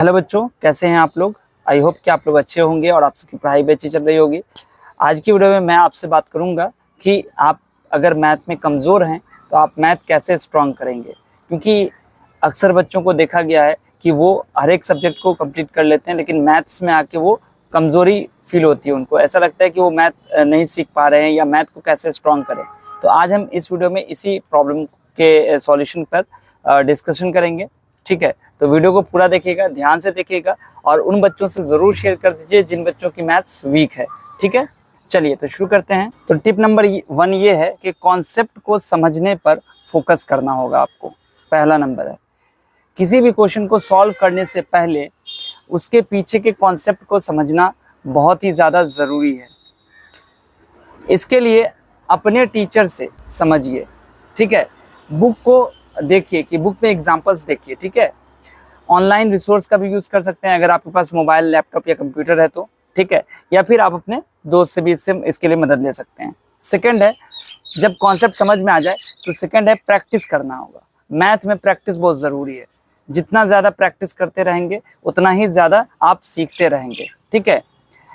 Hello बच्चों, कैसे हैं आप लोग। आई होप कि आप लोग अच्छे होंगे और आप सबकी पढ़ाई भी अच्छी चल रही होगी। आज की वीडियो में मैं आपसे बात करूंगा कि आप अगर मैथ में कमज़ोर हैं तो आप मैथ कैसे स्ट्रॉन्ग करेंगे। क्योंकि अक्सर बच्चों को देखा गया है कि वो हर एक सब्जेक्ट को कंप्लीट कर लेते हैं, लेकिन मैथ्स में आके वो कमज़ोरी फील होती है। उनको ऐसा लगता है कि वो मैथ नहीं सीख पा रहे हैं या मैथ को कैसे स्ट्रॉन्ग करें। तो आज हम इस वीडियो में इसी प्रॉब्लम के सॉल्यूशन पर डिस्कशन करेंगे। ठीक है, तो वीडियो को पूरा देखिएगा, ध्यान से देखिएगा और उन बच्चों से ज़रूर शेयर कर दीजिए जिन बच्चों की मैथ्स वीक है। ठीक है, चलिए तो शुरू करते हैं। तो टिप नंबर 1 ये है कि कॉन्सेप्ट को समझने पर फोकस करना होगा आपको। पहला नंबर है, किसी भी क्वेश्चन को सॉल्व करने से पहले उसके पीछे के कॉन्सेप्ट को समझना बहुत ही ज़्यादा ज़रूरी है। इसके लिए अपने टीचर से समझिए। ठीक है, बुक को देखिए कि बुक में एग्जांपल्स देखिए। ठीक है, ऑनलाइन रिसोर्स का भी यूज़ कर सकते हैं अगर आपके पास मोबाइल, लैपटॉप या कंप्यूटर है तो। ठीक है, या फिर आप अपने दोस्त से भी इसके लिए मदद ले सकते हैं। सेकंड है, जब कॉन्सेप्ट समझ में आ जाए तो सेकंड है प्रैक्टिस करना होगा। मैथ में प्रैक्टिस बहुत ज़रूरी है। जितना ज़्यादा प्रैक्टिस करते रहेंगे उतना ही ज़्यादा आप सीखते रहेंगे। ठीक है,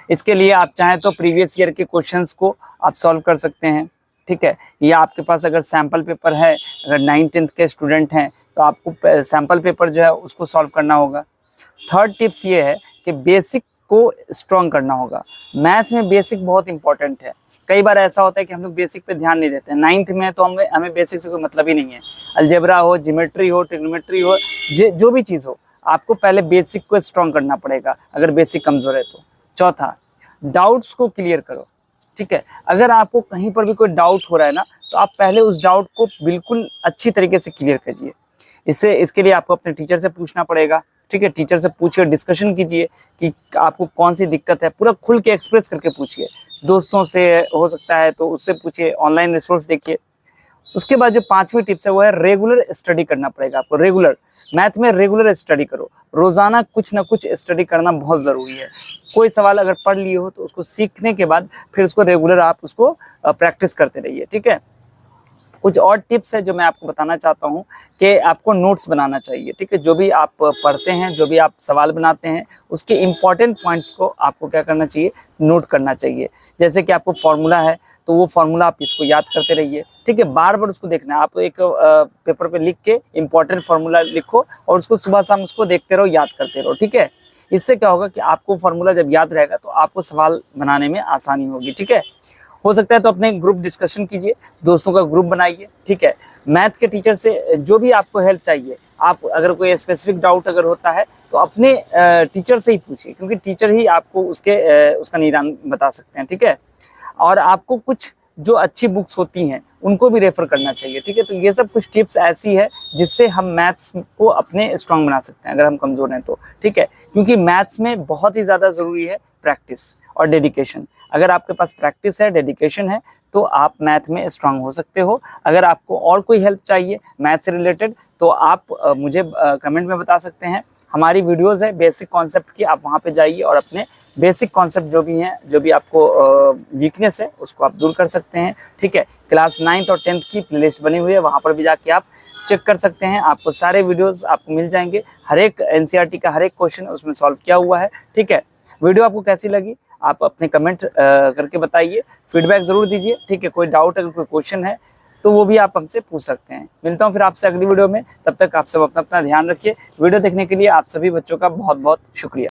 इसके लिए आप चाहें तो प्रीवियस ईयर के क्वेश्चंस को आप सॉल्व कर सकते हैं। ठीक है, या आपके पास अगर सैम्पल पेपर है, अगर 9th-10th के स्टूडेंट हैं तो आपको सैम्पल पेपर जो है उसको सॉल्व करना होगा। थर्ड टिप्स ये है कि बेसिक को स्ट्रॉन्ग करना होगा। मैथ में बेसिक बहुत इंपॉर्टेंट है। कई बार ऐसा होता है कि हम लोग बेसिक पे ध्यान नहीं देते हैं। 9th में तो हमें बेसिक से कोई मतलब ही नहीं है। अलजेब्रा हो, ज्योमेट्री हो, ट्रिग्नोमेट्री हो, जो भी चीज़ हो, आपको पहले बेसिक को स्ट्रॉन्ग करना पड़ेगा अगर बेसिक कमज़ोर है तो। चौथा, डाउट्स को क्लियर करो। ठीक है, अगर आपको कहीं पर भी कोई डाउट हो रहा है ना, तो आप पहले उस डाउट को बिल्कुल अच्छी तरीके से क्लियर कीजिए। इसके लिए आपको अपने टीचर से पूछना पड़ेगा। ठीक है, टीचर से पूछिए, डिस्कशन कीजिए कि आपको कौन सी दिक्कत है, पूरा खुल के एक्सप्रेस करके पूछिए। दोस्तों से हो सकता है तो उससे पूछिए, ऑनलाइन रिसोर्स देखिए। उसके बाद जो 5वीं टिप्स है वो है रेगुलर स्टडी करना पड़ेगा आपको। रेगुलर मैथ में रेगुलर स्टडी करो। रोज़ाना कुछ ना कुछ स्टडी करना बहुत ज़रूरी है। कोई सवाल अगर पढ़ लिए हो तो उसको सीखने के बाद फिर उसको रेगुलर आप उसको प्रैक्टिस करते रहिए। ठीक है, कुछ और टिप्स है जो मैं आपको बताना चाहता हूँ कि आपको नोट्स बनाना चाहिए। ठीक है, जो भी आप पढ़ते हैं, जो भी आप सवाल बनाते हैं, उसके इम्पॉर्टेंट पॉइंट्स को आपको क्या करना चाहिए, नोट करना चाहिए। जैसे कि आपको फार्मूला है तो वो फार्मूला आप इसको याद करते रहिए। ठीक है, बार बार उसको देखना है। आप एक पेपर पे लिख के इम्पॉर्टेंट फार्मूला लिखो और उसको सुबह शाम उसको देखते रहो, याद करते रहो। ठीक है, इससे क्या होगा कि आपको फार्मूला जब याद रहेगा तो आपको सवाल बनाने में आसानी होगी। ठीक है, हो सकता है तो अपने ग्रुप डिस्कशन कीजिए, दोस्तों का ग्रुप बनाइए। ठीक है, मैथ के टीचर से जो भी आपको हेल्प चाहिए, आप अगर कोई स्पेसिफिक डाउट अगर होता है तो अपने टीचर से ही पूछिए, क्योंकि टीचर ही आपको उसका निदान बता सकते हैं। ठीक है, और आपको कुछ जो अच्छी बुक्स होती हैं उनको भी रेफर करना चाहिए। ठीक है, तो ये सब कुछ टिप्स ऐसी है जिससे हम मैथ्स को अपने स्ट्रॉन्ग बना सकते हैं अगर हम कमज़ोर हैं तो। ठीक है, क्योंकि मैथ्स में बहुत ही ज़्यादा ज़रूरी है प्रैक्टिस और डेडिकेशन। अगर आपके पास प्रैक्टिस है, डेडिकेशन है, तो आप मैथ में स्ट्रांग हो सकते हो। अगर आपको और कोई हेल्प चाहिए मैथ से रिलेटेड तो आप मुझे कमेंट में बता सकते हैं। हमारी वीडियोस है बेसिक कॉन्सेप्ट की, आप वहाँ पे जाइए और अपने बेसिक कॉन्सेप्ट जो भी हैं, जो भी आपको वीकनेस है उसको आप दूर कर सकते हैं। ठीक है, क्लास 9th और 10th की प्लेलिस्ट बनी हुई है, वहाँ पर भी जाके आप चेक कर सकते हैं। आपको सारे वीडियोस आपको मिल जाएंगे। हर एक एनसीईआरटी का हर एक क्वेश्चन उसमें सॉल्व किया हुआ है। ठीक है, वीडियो आपको कैसी लगी आप अपने कमेंट करके बताइए, फीडबैक ज़रूर दीजिए। ठीक है, कोई डाउट अगर कोई क्वेश्चन है तो वो भी आप हमसे पूछ सकते हैं। मिलता हूँ फिर आपसे अगली वीडियो में, तब तक आप सब अपना ध्यान रखिए। वीडियो देखने के लिए आप सभी बच्चों का बहुत बहुत शुक्रिया।